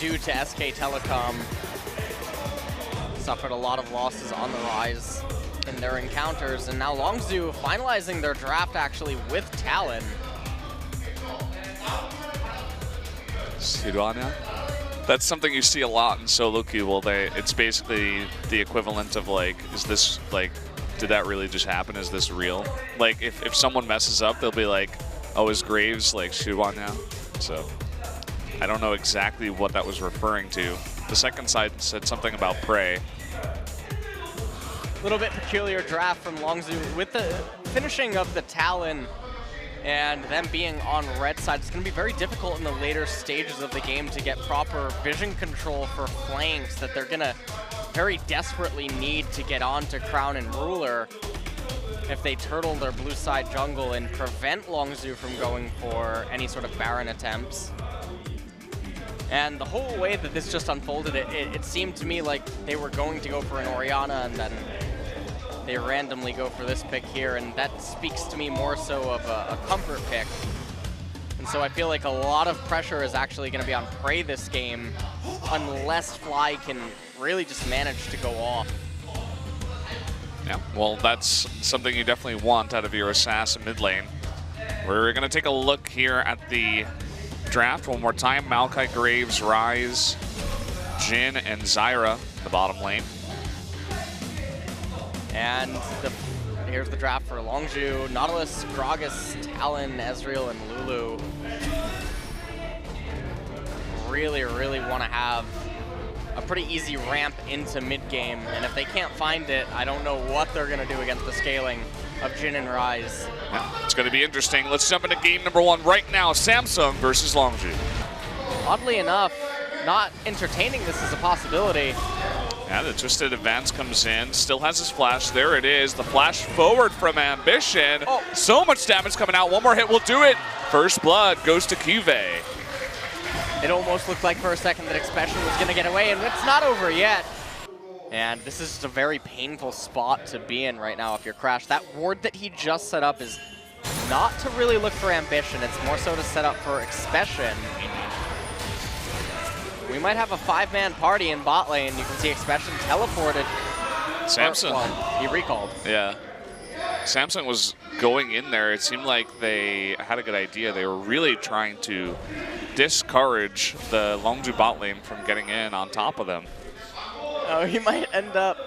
due to SK Telecom. Suffered a lot of losses on the rise in their encounters, and now Longzhu finalizing their draft actually with Talon. Sirana? That's something you see a lot in solo queue. Well, it's basically the equivalent of like, is this like, did that really just happen? Is this real? Like, if someone messes up, they'll be like, oh, is Graves like Shuwan now? So I don't know exactly what that was referring to. The second side said something about Prey. A little bit peculiar draft from Longzhu with the finishing of the Talon and them being on red side. It's going to be very difficult in the later stages of the game to get proper vision control for flanks that they're going to very desperately need to get onto Crown and Ruler if they turtle their blue side jungle and prevent Longzhu from going for any sort of Baron attempts. And the whole way that this just unfolded, it seemed to me like they were going to go for an Orianna and then they randomly go for this pick here, and that speaks to me more so of a comfort pick. And so I feel like a lot of pressure is actually going to be on Prey this game unless Fly can really just manage to go off. Yeah, well, that's something you definitely want out of your assassin mid lane. We're going to take a look here at the draft one more time. Maokai, Graves, Rise, Jhin, and Zyra in the bottom lane. And here's the draft for Longzhu, Nautilus, Gragas, Talon, Ezreal, and Lulu. Really, really want to have a pretty easy ramp into mid-game, and if they can't find it, I don't know what they're going to do against the scaling of Jhin and Rise. Yeah, it's going to be interesting. Let's jump into game number one right now, Samsung versus Longzhu. Oddly enough, not entertaining this as a possibility. Yeah, the Twisted Advance comes in, still has his flash. There it is, the flash forward from Ambition. Oh. So much damage coming out. One more hit will do it. First blood goes to Cuvée. It almost looked like for a second that Expression was going to get away, and it's not over yet. And this is just a very painful spot to be in right now if you're Crash. That ward that he just set up is not to really look for Ambition. It's more so to set up for Expression. We might have a 5-man party in bot lane. You can see Expression teleported. Samsung. Well, he recalled. Yeah. Samsung was going in there. It seemed like they had a good idea. They were really trying to discourage the Longzhu bot lane from getting in on top of them. Oh, he might end up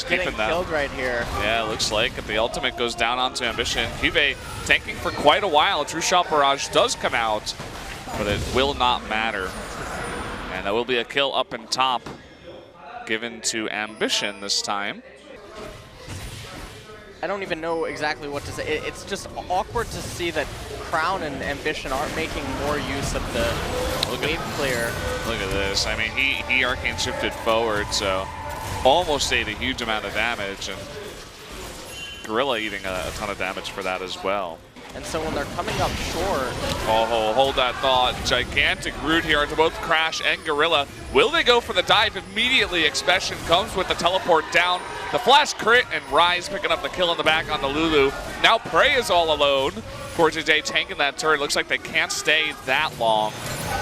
getting killed right here. Yeah, it looks like. If the ultimate goes down onto Ambition, Cuvée tanking for quite a while. True Shot Barrage does come out, but it will not matter. And that will be a kill up and top given to Ambition this time. I don't even know exactly what to say. It's just awkward to see that Crown and Ambition aren't making more use of the wave clear. Look at this. I mean, he arcane shifted forward, so almost ate a huge amount of damage, and Gorilla eating a ton of damage for that as well. And so when they're coming up short... Oh, hold that thought. Gigantic root here to both Crash and Gorilla. Will they go for the dive? Immediately, Expression comes with the teleport down. The flash crit, and Rise picking up the kill in the back onto Lulu. Now Prey is all alone. Cortejay tanking that turret. Looks like they can't stay that long.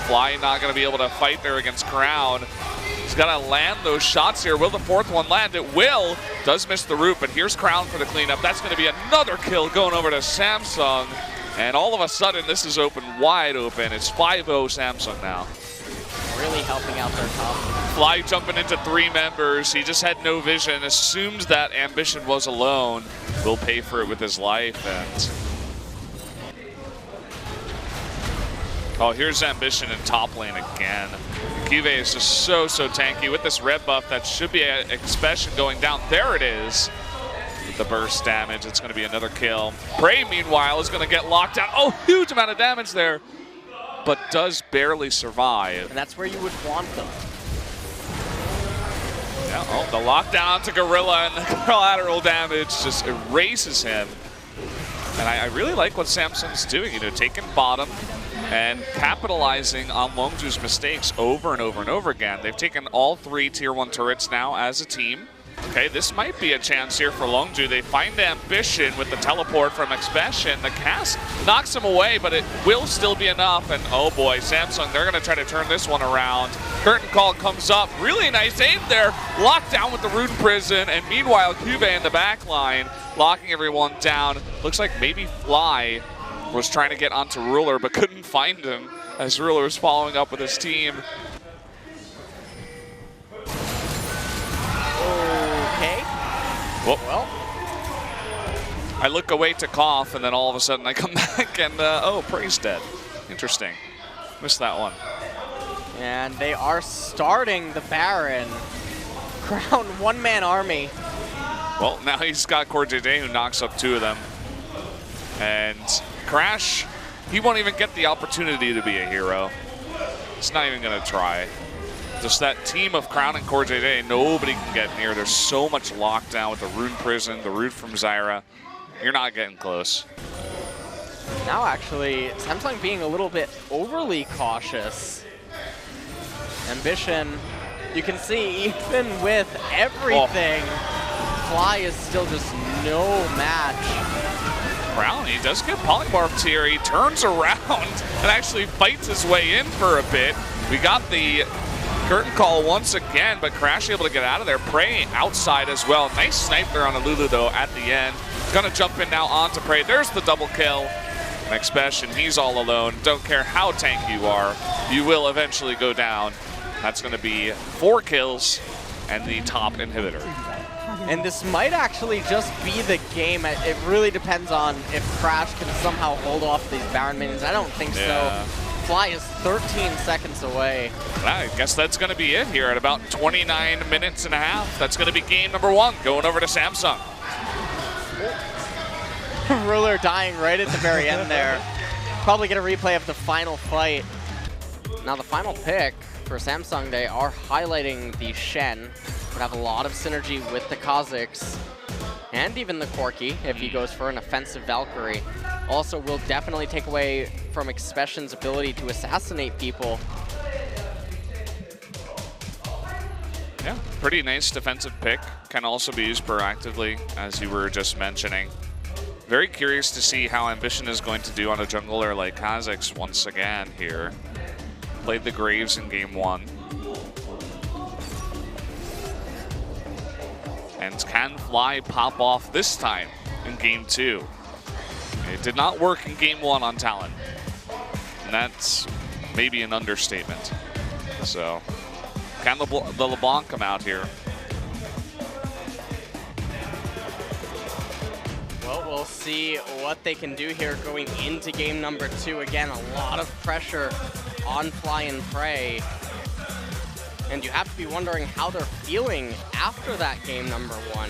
Fly not going to be able to fight there against Crown. He's got to land those shots here. Will the fourth one land? It will. Does miss the root, but here's Crown for the cleanup. That's going to be another kill going over to Samsung. And all of a sudden, this is open, wide open. It's 5-0 Samsung now. Really helping out their top. Fly jumping into 3 members. He just had no vision. Assumed that Ambition was alone. Will pay for it with his life. And oh, here's Ambition in top lane again. Cuvée is just so tanky with this red buff. That should be an Expression going down. There it is. With the burst damage, it's going to be another kill. Prey, meanwhile, is going to get locked down. Oh, huge amount of damage there, but does barely survive. And that's where you would want them. Yeah, oh, the lockdown to Gorilla, and the collateral damage just erases him. And I really like what Samsung's doing, you know, taking bottom and capitalizing on Longzhu's mistakes over and over and over again. They've taken all 3 tier 1 turrets now as a team. Okay, this might be a chance here for Longzhu. They find Ambition with the teleport from Expression. The cast knocks him away, but it will still be enough. And oh boy, Samsung, they're going to try to turn this one around. Curtain Call comes up. Really nice aim there. Locked down with the Rune Prison. And meanwhile, Cube in the back line, locking everyone down. Looks like maybe Fly was trying to get onto Ruler, but couldn't find him as Ruler was following up with his team. Okay. Well, I look away to cough, and then all of a sudden I come back and, oh, Prey's dead. Interesting. Missed that one. And they are starting the Baron. Crown one-man army. Well, now he's got CoreJJ who knocks up 2 of them. And Crash, he won't even get the opportunity to be a hero. He's not even going to try. Just that team of Crown and CoreJJ, nobody can get near. There's so much lockdown with the Rune Prison, the root from Zyra. You're not getting close. Now actually, Samsung being a little bit overly cautious. Ambition, you can see even with everything, Fly is still just no match. Crown, he does get polymorphed here. He turns around and actually fights his way in for a bit. We got the Curtain Call once again, but Crash able to get out of there. Prey outside as well. Nice snipe there on Allouche though at the end. Gonna jump in now onto Prey. There's the double kill. And Expression, he's all alone. Don't care how tanky you are, you will eventually go down. That's gonna be 4 kills and the top inhibitor. And this might actually just be the game. It really depends on if Crash can somehow hold off these Baron minions. I don't think so. Fly is 13 seconds away. I guess that's going to be it here at about 29 minutes and a half. That's going to be game number 1, going over to Samsung. Ruler dying right at the very end there. Probably get a replay of the final fight. Now the final pick for Samsung, they are highlighting the Shen. Would have a lot of synergy with the Kazakhs and even the Corki if he goes for an offensive Valkyrie. Also will definitely take away from Expression's ability to assassinate people. Yeah, pretty nice defensive pick. Can also be used proactively, as you were just mentioning. Very curious to see how Ambition is going to do on a jungler like Kazakhs once again here. Played the Graves in game 1. And can Fly pop off this time in game 2? It did not work in game 1 on Talon. And that's maybe an understatement. So, can the LeBlanc come out here? Well, we'll see what they can do here going into game number 2. Again, a lot of pressure on Fly and Prey. And you have to be wondering how they're feeling after that game number 1.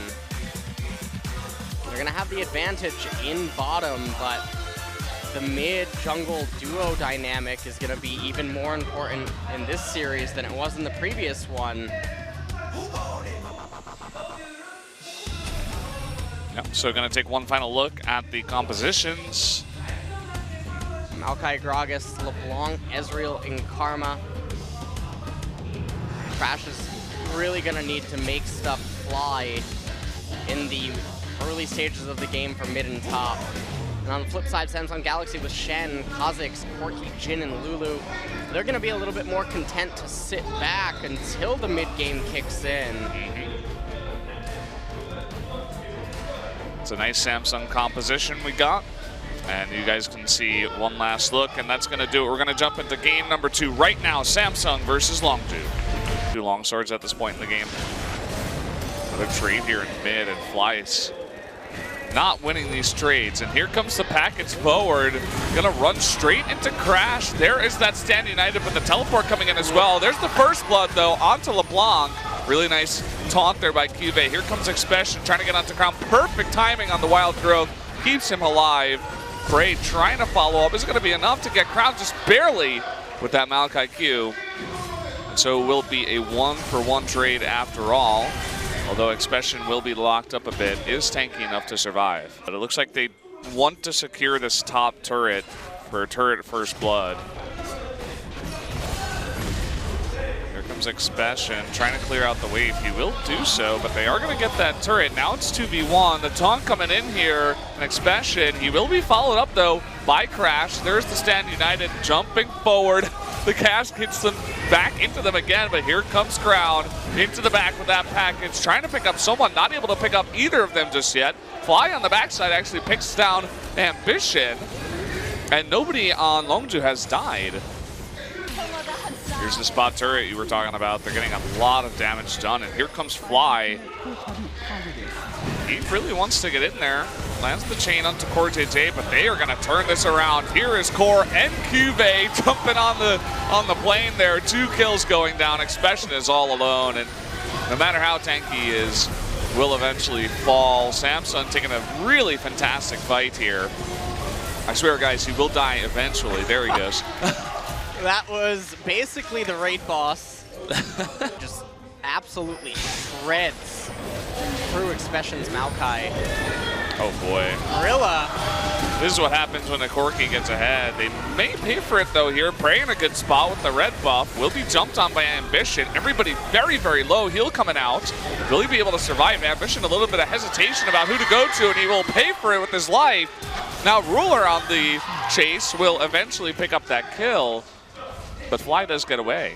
They're going to have the advantage in bottom, but the mid-jungle duo dynamic is going to be even more important in this series than it was in the previous one. Yep, so going to take one final look at the compositions. Maokai, Gragas, LeBlanc, Ezreal, and Karma. Crash is really going to need to make stuff fly in the early stages of the game for mid and top. And on the flip side, Samsung Galaxy with Shen, Kazakhs, Corki, Jhin, and Lulu, they're going to be a little bit more content to sit back until the mid-game kicks in. It's a nice Samsung composition we got. And you guys can see one last look, and that's going to do it. We're going to jump into game number 2 right now. Samsung versus Longzhu. 2 longswords at this point in the game. Another trade here in mid, and Fly's not winning these trades. And here comes the package forward. Gonna run straight into Crash. There is that stand united, but the teleport coming in as well. There's the first blood though, onto LeBlanc. Really nice taunt there by Cube. Here comes Expression trying to get onto Crown. Perfect timing on the wild growth. Keeps him alive. Prey trying to follow up. Is going to be enough to get Crown just barely with that Maokai Q. So it will be a 1-for-1 trade after all. Although Expression will be locked up a bit, is tanky enough to survive. But it looks like they want to secure this top turret for turret first blood. Here comes Expression, trying to clear out the wave. He will do so, but they are going to get that turret. Now it's 2v1. The taunt coming in here, and Expression. He will be followed up, though, by Crash. There's the Stand United jumping forward. The cast hits them back into them again, but here comes Crown into the back with that package, trying to pick up someone, not able to pick up either of them just yet. Fly on the backside actually picks down Ambition, and nobody on Longzhu has died. Here's the spot turret you were talking about. They're getting a lot of damage done, and here comes Fly. He really wants to get in there. Lands the chain onto Core JJ, but they are going to turn this around. Here is Core and Cuvee jumping on the plane there. 2 kills going down. Expression is all alone, and no matter how tanky he is, will eventually fall. Samsung taking a really fantastic fight here. I swear, guys, he will die eventually. There he goes. That was basically the raid boss. Just absolutely shreds through Expression's Maokai. Oh boy. Gorilla. This is what happens when a Corki gets ahead. They may pay for it though here. Prey in a good spot with the red buff. Will be jumped on by Ambition. Everybody very, very low. Heal coming out. Will he be able to survive? Ambition a little bit of hesitation about who to go to, and he will pay for it with his life. Now Ruler on the chase will eventually pick up that kill, but Fly does get away.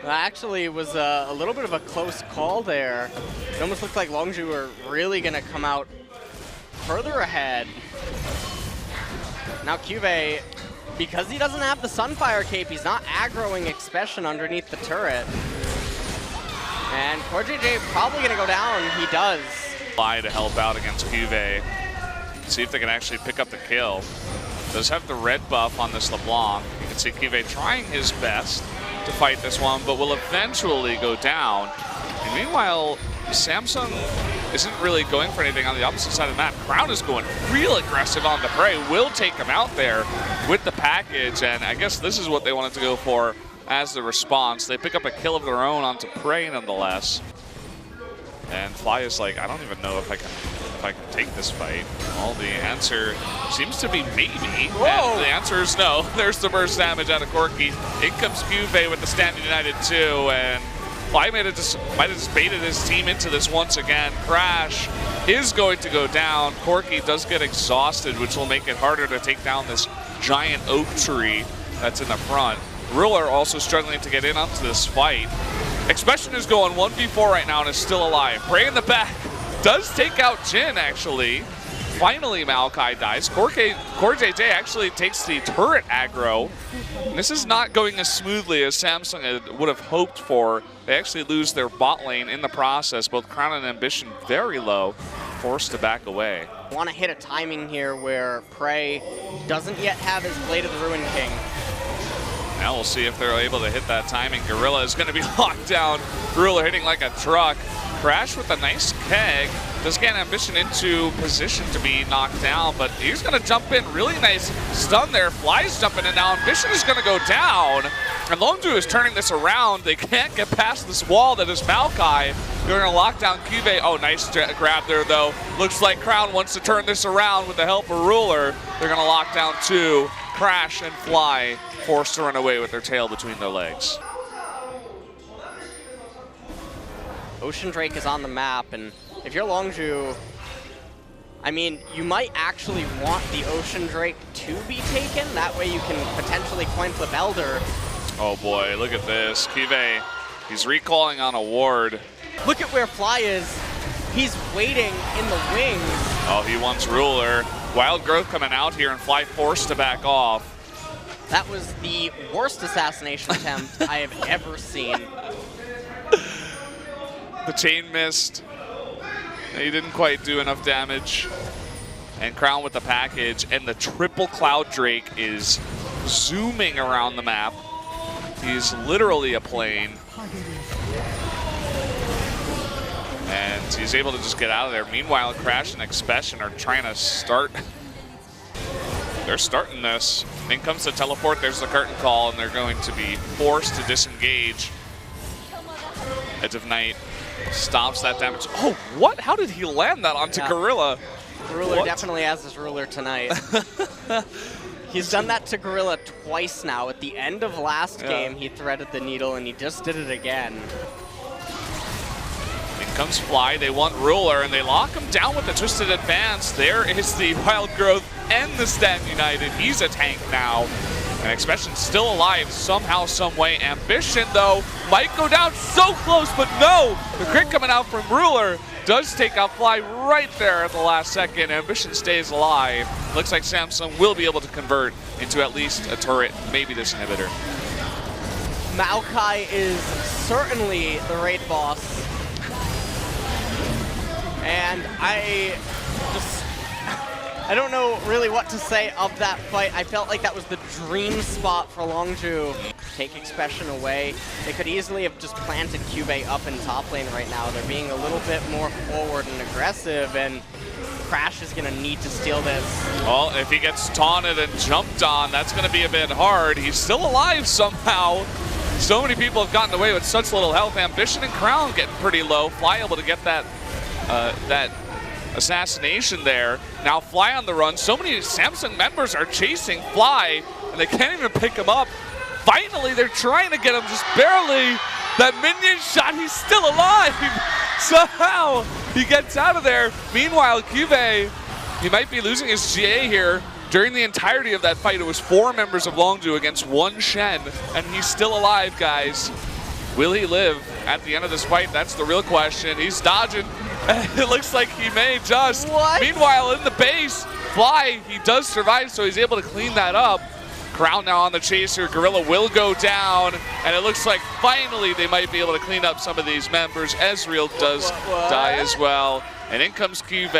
That actually was a little bit of a close call there. It almost looked like Longzhu were really going to come out further ahead. Now Cuvee, because he doesn't have the Sunfire cape, he's not aggroing Expression underneath the turret. And Core JJ probably going to go down. He does. Fly to help out against Cuvee. See if they can actually pick up the kill. Does have the red buff on this LeBlanc. You can see Cuvee trying his best to fight this one, but will eventually go down. And meanwhile, Samsung isn't really going for anything on the opposite side of the map. Crown is going real aggressive on the Prey. Will take him out there with the package, and I guess this is what they wanted to go for as the response. They pick up a kill of their own onto Prey nonetheless. And Fly is like, I don't even know if I can take this fight. Well, the answer seems to be maybe. Whoa. And the answer is no. There's the burst damage out of Corki. In comes Cuvee with the Stand United 2, and Fly might have just baited his team into this once again. Crash is going to go down. Corki does get exhausted, which will make it harder to take down this giant oak tree that's in the front. Ruler also struggling to get in onto this fight. Expression is going 1v4 right now and is still alive. Prey in the back does take out Jin, actually. Finally, Maokai dies. Core JJ actually takes the turret aggro. And this is not going as smoothly as Samsung would have hoped for. They actually lose their bot lane in the process. Both Crown and Ambition very low, forced to back away. I want to hit a timing here where Prey doesn't yet have his Blade of the Ruin King. Now we'll see if they're able to hit that timing. Gorilla is going to be locked down. Ruler hitting like a truck. Crash with a nice keg. Does get Ambition into position to be knocked down, but he's going to jump in. Really nice stun there. Fly's jumping in now. Ambition is going to go down. And Longzhu is turning this around. They can't get past this wall that is Maokai. They're going to lock down Cuvee. Oh, nice grab there, though. Looks like Crown wants to turn this around with the help of Ruler. They're going to lock down 2. Crash and Fly forced to run away with their tail between their legs. Ocean Drake is on the map, and if you're Longzhu, I mean, you might actually want the Ocean Drake to be taken. That way you can potentially coin flip Elder. Oh boy, look at this. Cuvee, he's recalling on a ward. Look at where Fly is. He's waiting in the wings. Oh, he wants Ruler. Wild Growth coming out here, and Fly forced to back off. That was the worst assassination attempt I have ever seen. The chain missed. He didn't quite do enough damage. And Crown with the package, and the triple Cloud Drake is zooming around the map. He's literally a plane. And he's able to just get out of there. Meanwhile, Crash and Expression are trying to start. They're starting this. In comes the teleport, there's the curtain call, and they're going to be forced to disengage. Edge of Night stops that damage. Oh, what? How did he land that onto Gorilla? Ruler definitely has his ruler tonight. He's done that to Gorilla twice now. At the end of last game, he threaded the needle, and he just did it again. In comes Fly, they want Ruler, and they lock him down with the Twisted Advance. There is the Wild Growth and the Stand United. He's a tank now. And Expression's still alive somehow, some way. Ambition, though, might go down so close, but no! The crit coming out from Ruler does take out Fly right there at the last second. Ambition stays alive. Looks like Samsung will be able to convert into at least a turret, maybe this inhibitor. Maokai is certainly the raid boss. And I don't know really what to say of that fight. I felt like that was the dream spot for Longzhu. Take Expression away. They could easily have just planted Cube up in top lane right now. They're being a little bit more forward and aggressive, and Crash is going to need to steal this. Well, if he gets taunted and jumped on, that's going to be a bit hard. He's still alive somehow. So many people have gotten away with such little health. Ambition and Crown getting pretty low. Fly able to get that assassination there. Now Fly on the run. So many Samsung members are chasing Fly, and they can't even pick him up. Finally, they're trying to get him just barely. That minion shot, he's still alive. Somehow, he gets out of there. Meanwhile, Cube, he might be losing his GA here. During the entirety of that fight, it was 4 members of Longzhu against 1 Shen, and he's still alive, guys. Will he live at the end of this fight? That's the real question. He's dodging. It looks like he may just. What? Meanwhile, in the base, Fly, he does survive, so he's able to clean that up. Crown now on the chaser. Gorilla will go down, and it looks like finally they might be able to clean up some of these members. Ezreal does die as well. And in comes Cube,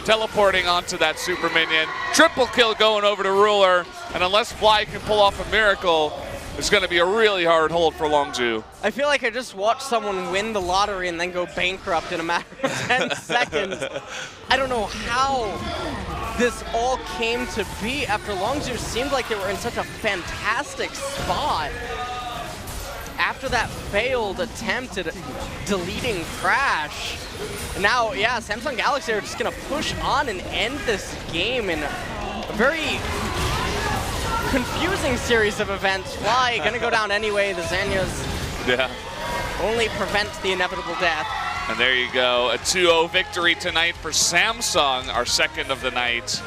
teleporting onto that super minion. Triple kill going over to Ruler, and unless Fly can pull off a miracle, it's going to be a really hard hold for Longzhu. I feel like I just watched someone win the lottery and then go bankrupt in a matter of 10 seconds. I don't know how this all came to be after Longzhu seemed like they were in such a fantastic spot. After that failed attempt at deleting Crash. Now, yeah, Samsung Galaxy are just going to push on and end this game in a very confusing series of events. Fly gonna go down anyway. The Zanyas only prevent the inevitable death. And there you go, a 2-0 victory tonight for Samsung, our second of the night.